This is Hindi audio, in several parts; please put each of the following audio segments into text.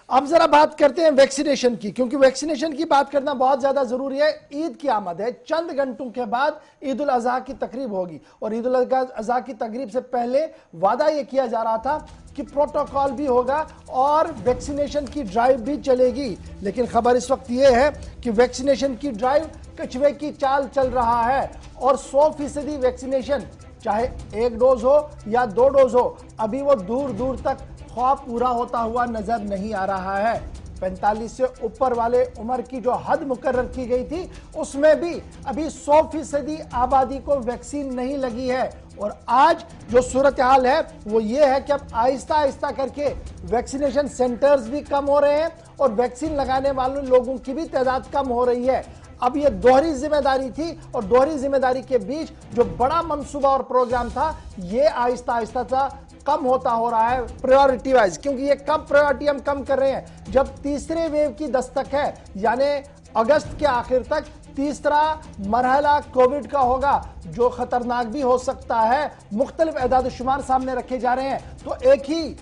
अब जरा बात करते हैं वैक्सीनेशन की, क्योंकि वैक्सीनेशन की बात करना बहुत ज्यादा जरूरी है। ईद की आमद है, चंद घंटों के बाद ईद उल अजहा की तकरीब होगी और ईद उल अजहा की तकरीब से पहले वादा यह किया जा रहा था कि प्रोटोकॉल भी होगा और वैक्सीनेशन की ड्राइव भी चलेगी। लेकिन खबर इस वक्त यह है कि वैक्सीनेशन की ड्राइव कछुए की चाल चल रहा है और 100% वैक्सीनेशन, चाहे 1 डोज हो या 2 डोज हो, अभी वो दूर दूर तक ख्वाब पूरा होता हुआ नजर नहीं आ रहा है। 45 से ऊपर वाले उम्र की जो हद मुकर्रर की गई थी उसमें भी अभी 100% आबादी को वैक्सीन नहीं लगी है। और आज जो सूरत हाल है वो ये है कि अब आहिस्ता आहिस्ता करके वैक्सीनेशन सेंटर्स भी कम हो रहे हैं और वैक्सीन लगाने वाले लोगों की भी तादाद कम हो रही है। अब ये दोहरी जिम्मेदारी थी और दोहरी जिम्मेदारी के बीच जो बड़ा मंसूबा और प्रोग्राम था ये आहिस्ता आहिस्ता सा कम होता हो रहा है प्रायोरिटी वाइज, क्योंकि ये कम प्रायोरिटी हम कम कर रहे हैं। जब तीसरे वेव की दस्तक है यानी अगस्त के आखिर तक तीसरा मरहला कोविड का होगा जो खतरनाक भी हो सकता है। मुख्तलिफ एदाद शुमार सामने रखे जा रहे हैं, तो एक ही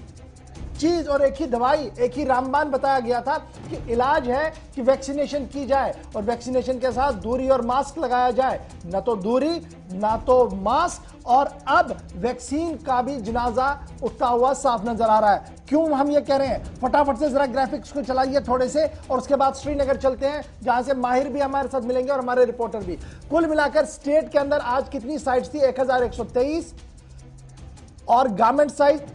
चीज और एक ही दवाई, एक ही रामबाण बताया गया था कि इलाज है कि वैक्सीनेशन की जाए और वैक्सीनेशन के साथ दूरी और मास्क लगाया जाए, ना तो दूरी ना तो मास्क। और अब वैक्सीन का भी जनाजा उठता हुआ साफ नजर आ रहा है। क्यों हम ये कह रहे हैं, फटाफट से जरा ग्राफिक्स को चलाइए थोड़े से और उसके बाद श्रीनगर चलते हैं जहां से माहिर भी हमारे साथ मिलेंगे और हमारे रिपोर्टर भी। कुल मिलाकर स्टेट के अंदर आज कितनी साइट्स थी? 1123 और गवर्नमेंट साइट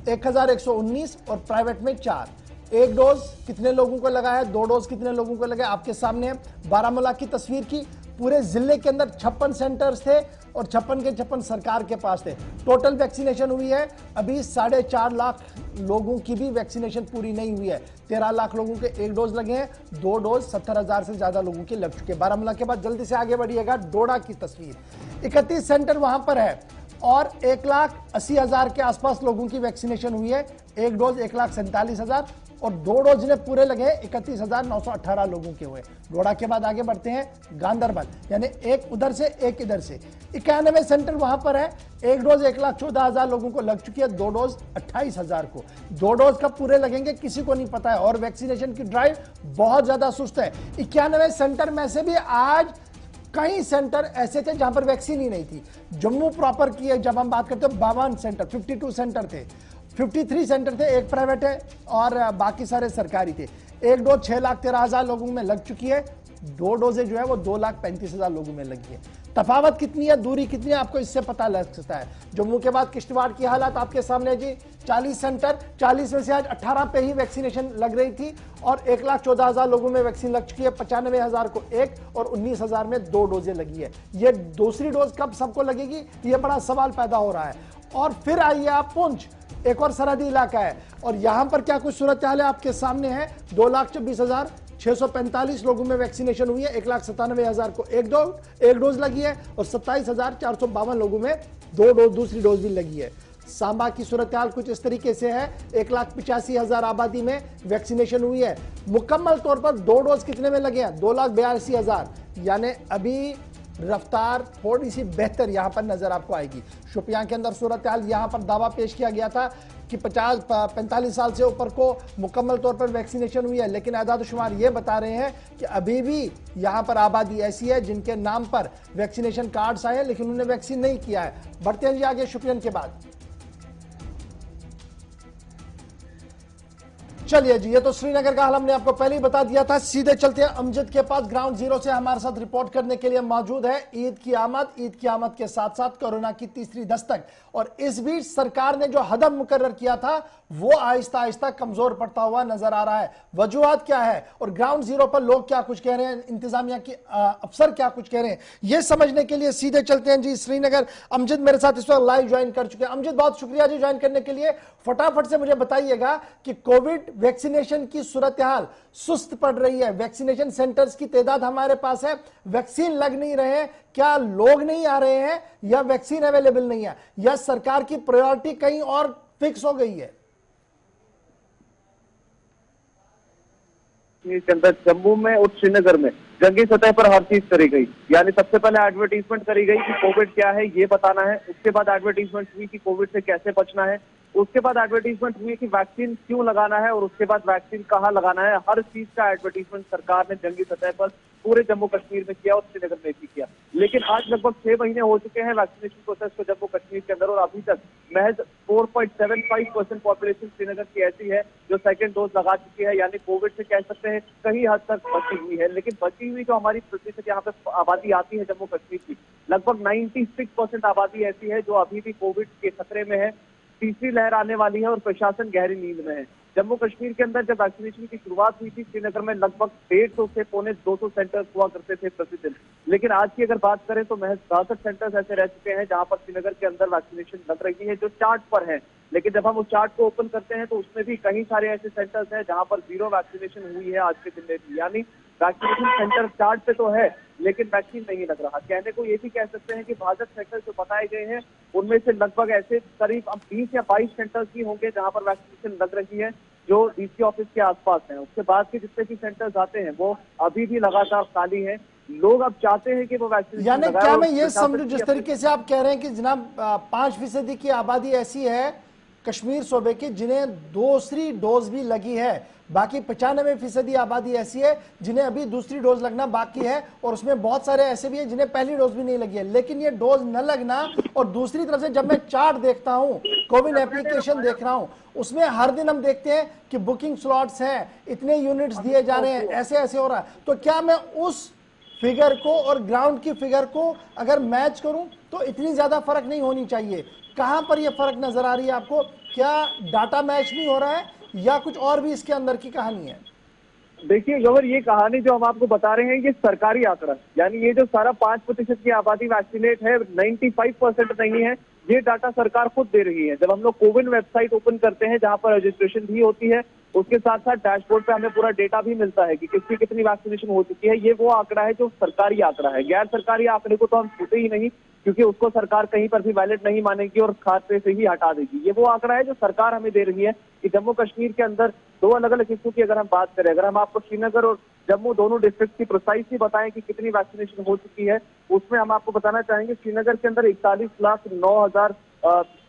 1119 और प्राइवेट में 4। 1 डोज कितने लोगों को लगा है, 2 डोज कितने लोगों को लगा, आपके सामने बारामूला की तस्वीर की। पूरे जिले के अंदर 56 सेंटर्स थे और 56 के 56 सरकार के पास थे। टोटल वैक्सीनेशन हुई है अभी 4.5 लाख लोगों की भी वैक्सीनेशन पूरी नहीं हुई है। 13 लाख लोगों के 1 डोज लगे हैं, 2 डोज 70,000 से ज्यादा लोगों के लग चुके हैं। बारामूला के बाद जल्दी से आगे बढ़िएगा, डोडा की तस्वीर, 31 सेंटर वहां पर है और 1,80,000 के आसपास लोगों की वैक्सीनेशन हुई है। 1 डोज 1,47,000 और 2 डोज जिन्हें पूरे लगे 31,918 लोगों के हुए। डोडा के बाद आगे बढ़ते हैं गांधरबल, यानी एक उधर से एक इधर से, 91 सेंटर वहां पर है। 1 डोज 1,14,000 लोगों को लग चुकी है, 2 डोज 28,000 को। 2 डोज कब पूरे लगेंगे किसी को नहीं पता है और वैक्सीनेशन की ड्राइव बहुत ज्यादा सुस्त है। 91 सेंटर में से भी आज कई सेंटर ऐसे थे जहां पर वैक्सीन ही नहीं थी। जम्मू प्रॉपर की जब हम बात करते हैं 52 सेंटर, 52 सेंटर थे, 53 सेंटर थे, एक प्राइवेट है और बाकी सारे सरकारी थे। 1 डोज 6,13,000 लोगों में लग चुकी है, 2 डोजें जो है वो 2,35,000 लोगों में लगी है। तफावत कितनी है, दूरी कितनी है, आपको इससे पता लग सकता है। जम्मू के बाद किश्तवाड़ की हालत आपके सामने जी, 40 सेंटर, 40 में से आज 18 पे ही वैक्सीनेशन लग रही थी और 1,14,000 लोगों में वैक्सीन लग चुकी है। 95,000 को 1 और 19,000 में 2 डोजें लगी है। ये दूसरी डोज कब सबको लगेगी, ये बड़ा सवाल पैदा हो रहा है। और फिर आइए आप पुंछ, एक और सरहदी इलाका है और यहां पर क्या कुछ सूरत हाल है आपके सामने है। 2,24,645 लोगों में वैक्सीनेशन हुई है, 1,97,000 को एक डोज लगी है और 27,452 लोगों में 2 डोज दूसरी डोज भी लगी है। सांबा की सूरत हाल कुछ इस तरीके से है, 1,85,000 आबादी में वैक्सीनेशन हुई है। मुकम्मल तौर पर 2 डोज कितने में लगे हैं? 2,82,000, यानी अभी रफ्तार थोड़ी सी बेहतर यहां पर नजर आपको आएगी। शोपियां के अंदर सूरत हाल, यहां पर दावा पेश किया गया था कि 45 साल से ऊपर को मुकम्मल तौर पर वैक्सीनेशन हुई है, लेकिन आदाद शुमार ये बता रहे हैं कि अभी भी यहां पर आबादी ऐसी है जिनके नाम पर वैक्सीनेशन कार्ड्स आए हैं लेकिन उन्होंने वैक्सीन नहीं किया है। बढ़ते हैं जी आगे शोपियां के बाद। चलिए जी, ये तो श्रीनगर का हाल हमने आपको पहले ही बता दिया था। सीधे चलते हैं अमजद के पास, ग्राउंड जीरो से हमारे साथ रिपोर्ट करने के लिए मौजूद है। ईद की आमद के साथ साथ कोरोना की तीसरी दस्तक और इस बीच सरकार ने जो हदम मुकर्रर किया था वो आहिस्ता आहिस्ता कमजोर पड़ता हुआ नजर आ रहा है। वजूहात क्या है और ग्राउंड जीरो पर लोग क्या कुछ कह रहे हैं, इंतजामिया के अफसर क्या कुछ कह रहे हैं, ये समझने के लिए सीधे चलते हैं जी श्रीनगर। अमजद मेरे साथ इस वक्त लाइव ज्वाइन कर चुके हैं। अमजद, बहुत शुक्रिया जी ज्वाइन करने के लिए। फटाफट से मुझे बताइएगा कि कोविड वैक्सीनेशन की सूरत हाल सुस्त पड़ रही है, वैक्सीनेशन सेंटर्स की तादाद हमारे पास है, वैक्सीन लग नहीं रहे हैं, क्या लोग नहीं आ रहे हैं या वैक्सीन अवेलेबल नहीं है या सरकार की प्रायोरिटी कहीं और फिक्स हो गई है? के अंदर जम्मू में और श्रीनगर में जंगी सतह पर हर चीज करी गई। यानी सबसे पहले एडवर्टीजमेंट करी गई कि कोविड क्या है ये बताना है, उसके बाद एडवर्टीजमेंट हुई कि कोविड से कैसे बचना है, उसके बाद एडवर्टीजमेंट हुई कि वैक्सीन क्यों लगाना है और उसके बाद वैक्सीन कहाँ लगाना है। हर चीज का एडवर्टीजमेंट सरकार ने जंगी सतह पर पूरे जम्मू कश्मीर में किया और श्रीनगर में भी किया। लेकिन आज लगभग 6 महीने हो चुके हैं वैक्सीनेशन प्रोसेस को जम्मू कश्मीर के अंदर, और अभी तक महज 4.75% पॉपुलेशन श्रीनगर की ऐसी है जो सेकंड डोज लगा चुकी है, यानी कोविड से कह सकते हैं कहीं हद तक बची हुई है। लेकिन बची हुई जो हमारी प्रतिशत यहाँ पे आबादी आती है जम्मू कश्मीर की, लगभग 96% आबादी ऐसी है जो अभी भी कोविड के खतरे में है। तीसरी लहर आने वाली है और प्रशासन गहरी नींद में है। जम्मू कश्मीर के अंदर जब वैक्सीनेशन की शुरुआत हुई थी, श्रीनगर में लगभग 150 से पौने 200 सेंटर्स हुआ करते थे प्रतिदिन। लेकिन आज की अगर बात करें तो महज 62 सेंटर्स ऐसे रह चुके हैं जहां पर श्रीनगर के अंदर वैक्सीनेशन लग रही है, जो चार्ट पर है। लेकिन जब हम उस चार्ट को ओपन करते हैं तो उसमें भी कई सारे ऐसे सेंटर्स हैं जहां पर 0 वैक्सीनेशन हुई है आज के दिन में भी। यानी वैक्सीनेशन सेंटर चार्ट पे तो है लेकिन वैक्सीन नहीं लग रहा। कहने को ये भी कह सकते हैं कि भाजपा सेंटर जो बताए गए हैं उनमें से लगभग ऐसे करीब अब 20 या 22 सेंटर्स ही होंगे जहां पर वैक्सीनेशन लग रही है जो डीसी ऑफिस के आसपास हैं। उसके बाद के जितने भी सेंटर्स आते हैं वो अभी भी लगातार खाली हैं। लोग अब चाहते हैं कि वो वैक्सीनेशन यानी लगाएं। क्या और मैं ये प्रशासन समझूं, की जिस तरीके से आप कह रहे हैं कि जनाब 5% की आबादी ऐसी है कश्मीर सूबे की जिन्हें दूसरी डोज भी लगी है, बाकी 95% आबादी ऐसी है जिन्हें अभी दूसरी डोज लगना बाकी है, और उसमें बहुत सारे ऐसे भी हैं जिन्हें पहली डोज भी नहीं लगी है। लेकिन ये डोज न लगना, और दूसरी तरफ से जब मैं चार्ट देखता हूं, कोविन एप्लीकेशन देख रहा हूं, उसमें हर दिन हम देखते हैं कि बुकिंग स्लॉट्स हैं, इतने यूनिट्स दिए जा रहे हैं, ऐसे ऐसे हो रहा है। तो क्या मैं उस फिगर को और ग्राउंड की फिगर को अगर मैच करूं तो इतनी ज्यादा फर्क नहीं होनी चाहिए? कहां पर यह फर्क नजर आ रही है आपको? क्या डाटा मैच नहीं हो रहा है या कुछ और भी इसके अंदर की कहानी है? देखिए गौर, ये कहानी जो हम आपको बता रहे हैं ये सरकारी आंकड़ा, यानी ये जो सारा 5% की आबादी वैक्सीनेट है 95% नहीं है, ये डाटा सरकार खुद दे रही है। जब हम लोग कोविन वेबसाइट ओपन करते हैं जहां पर रजिस्ट्रेशन भी होती है, उसके साथ साथ डैशबोर्ड पे हमें पूरा डेटा भी मिलता है कि किसकी कितनी वैक्सीनेशन हो चुकी है। ये वो आंकड़ा है जो सरकारी आंकड़ा है। गैर सरकारी आंकड़े को तो हम छूते ही नहीं, क्योंकि उसको सरकार कहीं पर भी वैलिड नहीं मानेगी और खाते से ही हटा देगी। ये वो आंकड़ा है जो सरकार हमें दे रही है कि जम्मू कश्मीर के अंदर 2 अलग अलग हिस्सों की अगर हम बात करें, अगर हम आपको श्रीनगर और जम्मू दोनों डिस्ट्रिक्ट की प्रिसाइसली बताएं कि कितनी वैक्सीनेशन हो चुकी है, उसमें हम आपको बताना चाहेंगे श्रीनगर के अंदर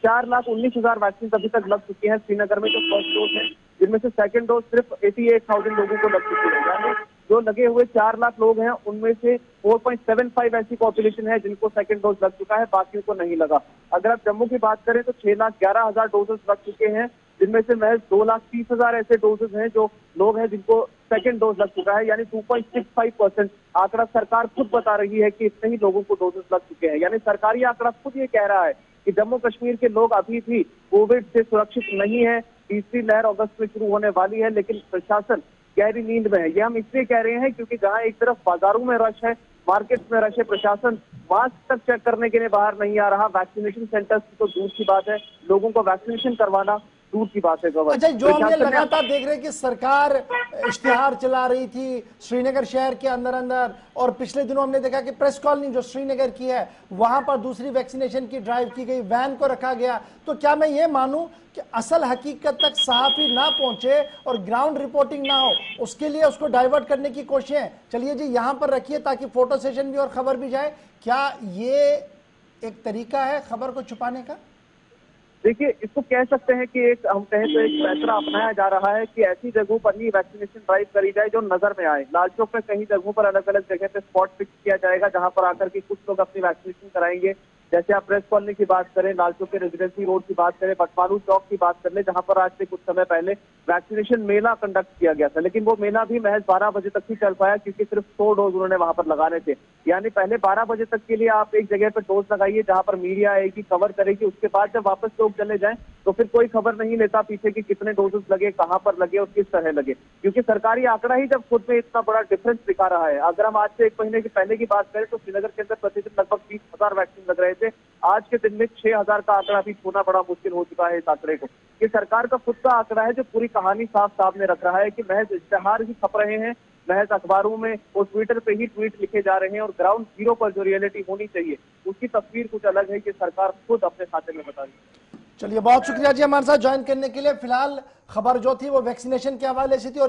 4,19,000 वैक्सीन अभी तक लग चुकी है। श्रीनगर में जो फर्स्ट डोज है, जिनमें से सेकंड डोज सिर्फ 88,000 लोगों को लग चुकी है। यानी जो लगे हुए 4 लाख लोग हैं उनमें से 4.75 ऐसी पॉपुलेशन है जिनको सेकंड डोज लग चुका है, बाकियों को नहीं लगा। अगर आप जम्मू की बात करें तो 6,11,000 डोजेस लग चुके हैं, जिनमें से महज 2,30,000 ऐसे डोजेस हैं जो लोग हैं जिनको सेकंड डोज लग चुका है। यानी 2.65% आंकड़ा सरकार खुद बता रही है कि इतने ही लोगों को डोजेस लग चुके हैं। यानी सरकारी आंकड़ा खुद ये कह रहा है कि जम्मू कश्मीर के लोग अभी भी कोविड से सुरक्षित नहीं है। तीसरी लहर अगस्त में शुरू होने वाली है लेकिन प्रशासन गहरी नींद में है। ये हम इसलिए कह रहे हैं क्योंकि जहां एक तरफ बाजारों में रश है, मार्केट्स में रश है, प्रशासन मास्क तक चेक करने के लिए बाहर नहीं आ रहा। वैक्सीनेशन सेंटर्स की तो दूर की बात है, लोगों को वैक्सीनेशन करवाना दूर की बात है। अच्छा, जो हमने लगातार देख रहे हैं कि सरकार इश्तिहार चला रही थी श्रीनगर शहर के अंदर अंदर, और पिछले दिनों हमने देखा कि प्रेस कॉलोनी जो श्रीनगर की है वहां पर दूसरी वैक्सीनेशन की ड्राइव की गई, वैन को रखा गया। तो क्या मैं ये मानूं कि असल हकीकत तक सहाफी ना पहुंचे और ग्राउंड रिपोर्टिंग ना हो, उसके लिए उसको डाइवर्ट करने की कोशिशें, चलिए जी यहां पर रखिए ताकि फोटो सेशन भी और खबर भी जाए, क्या ये एक तरीका है खबर को छुपाने का? देखिए, इसको कह सकते हैं कि एक हम कहें तो एक फैसला अपनाया जा रहा है कि ऐसी जगहों पर ही वैक्सीनेशन ड्राइव करी जाए जो नजर में आए। लाल चौक में कई जगहों पर अलग अलग जगह पे स्पॉट फिक्स किया जाएगा जहां पर आकर के कुछ लोग अपनी वैक्सीनेशन कराएंगे। जैसे आप प्रेस कॉलोनी की बात करें, लाल चौक के रेजिडेंसी रोड की बात करें, बटमालू चौक की बात कर ले, जहां पर आज से कुछ समय पहले वैक्सीनेशन मेला कंडक्ट किया गया था, लेकिन वो मेला भी महज 12 बजे तक ही चल पाया क्योंकि सिर्फ 100 डोज उन्होंने वहां पर लगाने थे। यानी पहले 12 बजे तक के लिए आप एक जगह पर डोज लगाइए जहां पर मीडिया आएगी, कवर करेगी, उसके बाद जब वापस लोग चले जाएं तो फिर कोई खबर नहीं लेता पीछे कि कितने डोजेस लगे, कहां पर लगे और किस तरह लगे, क्योंकि सरकारी आंकड़ा ही जब खुद में इतना बड़ा डिफरेंस दिखा रहा है। अगर हम आज से 1 महीने की पहले की बात करें तो श्रीनगर के अंदर प्रतिदिन लगभग 30,000 वैक्सीन लग रहे थे। आज के दिन में 6,000 का आंकड़ा भी छूना बड़ा मुश्किल हो चुका है इस आंकड़े को। ये सरकार का खुद का आंकड़ा है जो पूरी कहानी साफ सामने रख रहा है कि महज इश्तेहार ही छप रहे हैं, महज अखबारों में और ट्विटर पे ही ट्वीट लिखे जा रहे हैं, और ग्राउंड जीरो पर जो रियलिटी होनी चाहिए उसकी तस्वीर कुछ अलग है कि सरकार खुद अपने खाते में बता रही है। चलिए, बहुत शुक्रिया जी हमारे साथ ज्वाइन करने के लिए। फिलहाल खबर जो थी वो वैक्सीनेशन के हवाले से थी और